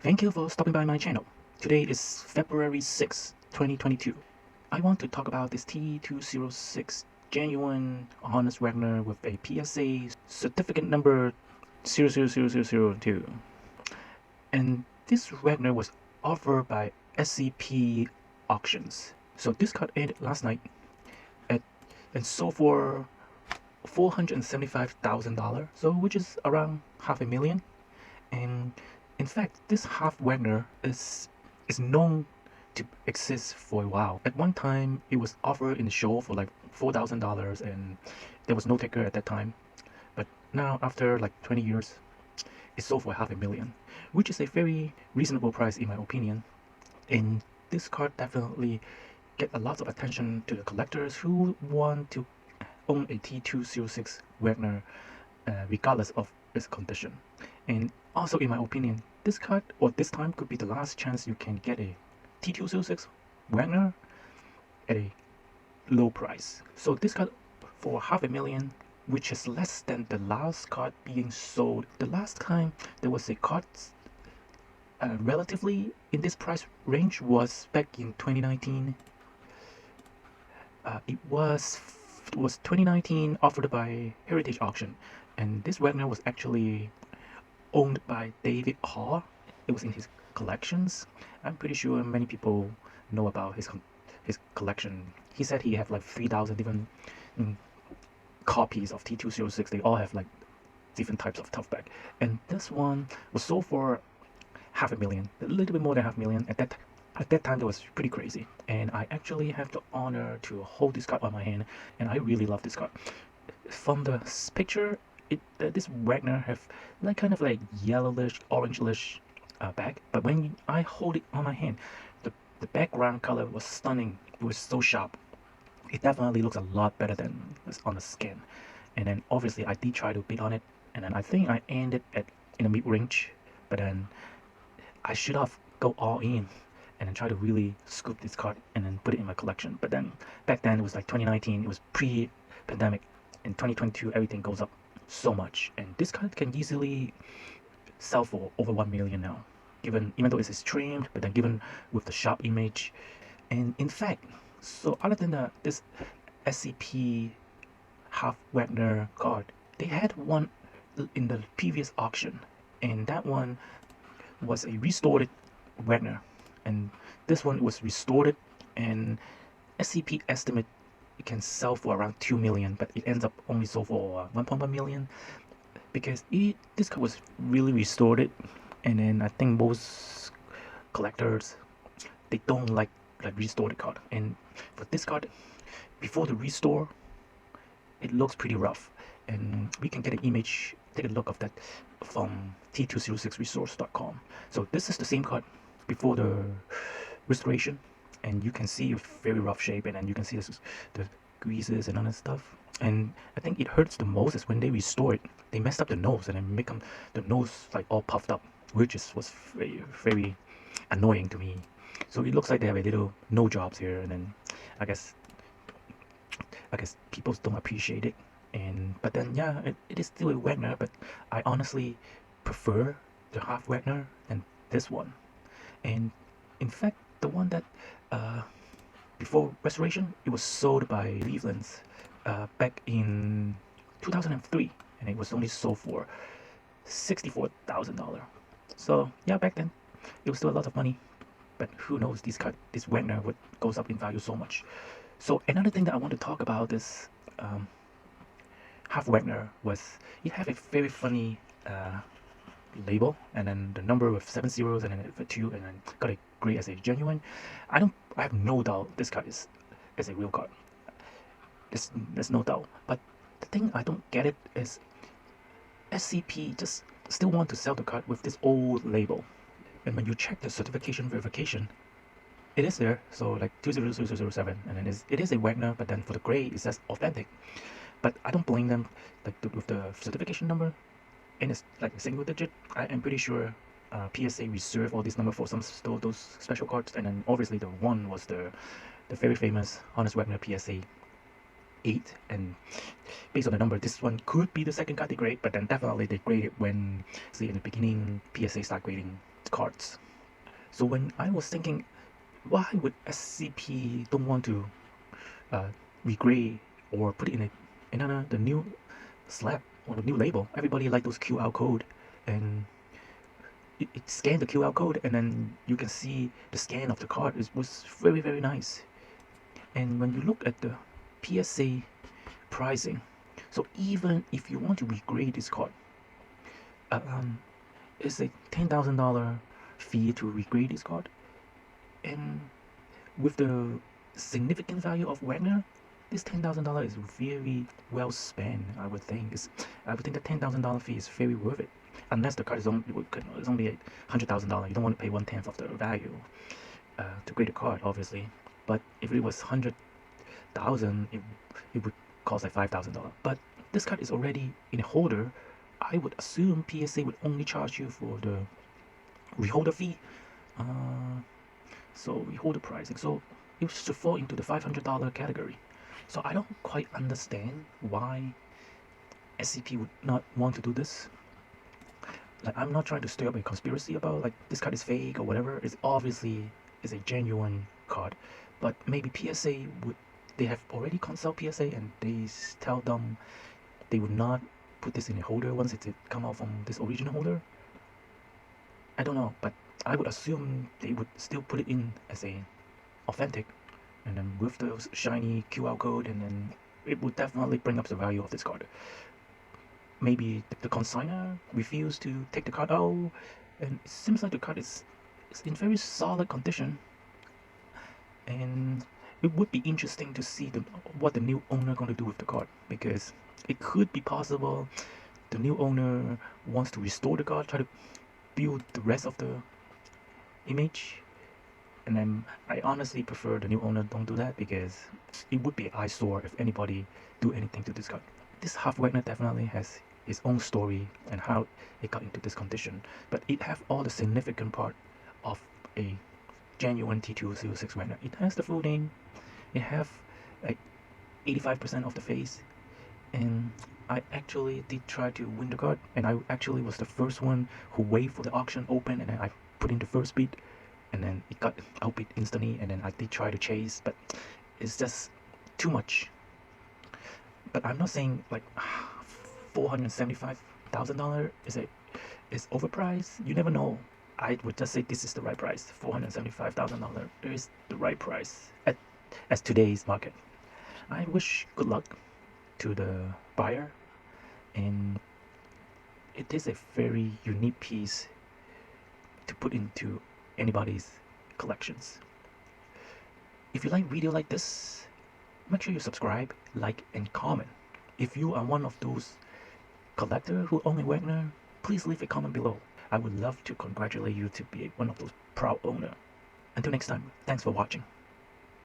Thank you for stopping by my channel. Today is February 6, 2022. I want to talk about this T206 genuine Honus Wagner with a PSA certificate number 000002. And this Wagner was offered by SCP Auctions. So this card ended last night at and sold for $475,000, so which is around $500,000. And in fact, this half Wagner is known to exist for a while. At one time, it was offered in the show for like $4,000, and there was no taker at that time. But now, after like 20 years, it's sold for $500,000, which is a very reasonable price in my opinion. And this card definitely get a lot of attention to the collectors who want to own a T206 Wagner, regardless of its condition. And also, in my opinion, this card or this time could be the last chance you can get a T206 Wagner at a low price. So this card for $500,000, which is less than the last card being sold. The last time there was a card relatively in this price range was back in 2019. It was 2019, offered by Heritage Auction, and this Wagner was actually owned by David Hall. It was in his collections. I'm pretty sure many people know about his collection. He said he had like 3,000 different copies of T206. They all have like different types of toughback, and this one was sold for $500,000, a little bit more than $500,000 at that time. That was pretty crazy, and I actually have the honor to hold this card on my hand, and I really love this card. From the picture, this Wagner have like kind of like yellowish, orangeish back, but when I hold it on my hand, the background color was stunning. It was so sharp. It definitely looks a lot better than on the scan. And then obviously I did try to bid on it, and then I think I ended at in the mid range, but then I should have go all in and then try to really scoop this card and then put it in my collection. But then back then it was like 2019, it was pre-pandemic. In 2022 everything goes up so much, and this card can easily sell for over 1 million now, even though it's trimmed, but then given with the sharp image. And in fact, so other than this SCP half Wagner card, they had one in the previous auction, and that one was a restored Wagner, and this one was restored, and SCP estimate it can sell for around 2 million, but it ends up only sold for 1.1 million because this card was really restored. And then I think most collectors, they don't like restored card, and for this card before the restore it looks pretty rough, and we can get an image, take a look of that from T206resource.com. So this is the same card before the restoration, and you can see a very rough shape, and then you can see the greases and other stuff. And I think it hurts the most is when they restore it, they messed up the nose and then make the nose like all puffed up, which was very, very annoying to me. So it looks like they have a little no jobs here, and then I guess people don't appreciate it. And but then yeah, it is still a Wagner, but I honestly prefer the half Wagner than this one. And in fact, the one that before restoration, it was sold by Cleveland's back in 2003, and it was only sold for $64,000. So yeah, back then it was still a lot of money, but who knows, this Wagner goes up in value so much. So another thing that I want to talk about is half Wagner was it have a very funny label, and then the number with 7 zeros, and then a 2, and then got a grade as a genuine. I have no doubt this card is a real card. There's no doubt. But the thing I don't get it is SCP just still want to sell the card with this old label. And when you check the certification verification, it is there, so like 200007, and then it is a Wagner, but then for the grade it says authentic. But I don't blame them, like with the certification number, and it's like a single digit. I am pretty sure PSA reserved all these number for those special cards, and then obviously the one was the very famous Honus Wagner PSA 8, and based on the number, this one could be the second card they grade, but then definitely they grade it when, say, in the beginning PSA start grading cards. So when I was thinking, why would SCP don't want to uh, regrade or put it in the new slab or the new label? Everybody like those QR code, and it scanned the QR code, and then you can see the scan of the card. It was very, very nice. And when you look at the PSA pricing, so even if you want to regrade this card, it's a $10,000 fee to regrade this card. And with the significant value of Wagner, this $10,000 is very well spent. I would think the $10,000 fee is very worth it, unless the card is only $100,000. You don't want to pay 1/10 of the value to grade the card, obviously. But if it was 100,000, it would cost like $5,000. But this card is already in a holder. I would assume PSA would only charge you for the reholder fee. So reholder pricing. So it should fall into the $500 category. So I don't quite understand why SCP would not want to do this. Like, I'm not trying to stir up a conspiracy about like this card is fake or whatever. It's obviously is a genuine card, but maybe PSA would, they have already consult PSA and they tell them they would not put this in a holder once it come out from this original holder. I don't know, but I would assume they would still put it in as a authentic, and then with the shiny QR code, and then it would definitely bring up the value of this card. Maybe the consignor refused to take the card out, and it seems like the card is in very solid condition, and it would be interesting to see what the new owner going to do with the card, because it could be possible the new owner wants to restore the card, try to build the rest of the image. And then I honestly prefer the new owner don't do that, because it would be an eyesore if anybody do anything to this card. This half Wagner definitely has its own story and how it got into this condition, but it have all the significant part of a genuine T206 Wagner. It has the full name, it have like 85% of the face, and I actually did try to win the card, and I actually was the first one who waited for the auction open, and then I put in the first bid, and then it got outbid instantly, and then I did try to chase, but it's just too much. But I'm not saying like $475,000 is overpriced. You never know. I would just say this is the right price. $475,000 is the right price at today's market. I wish good luck to the buyer, and it is a very unique piece to put into anybody's collections. If you like video like this, make sure you subscribe, like, and comment. If you are one of those collectors who own a Wagner, please leave a comment below. I would love to congratulate you to be one of those proud owners. Until next time, thanks for watching.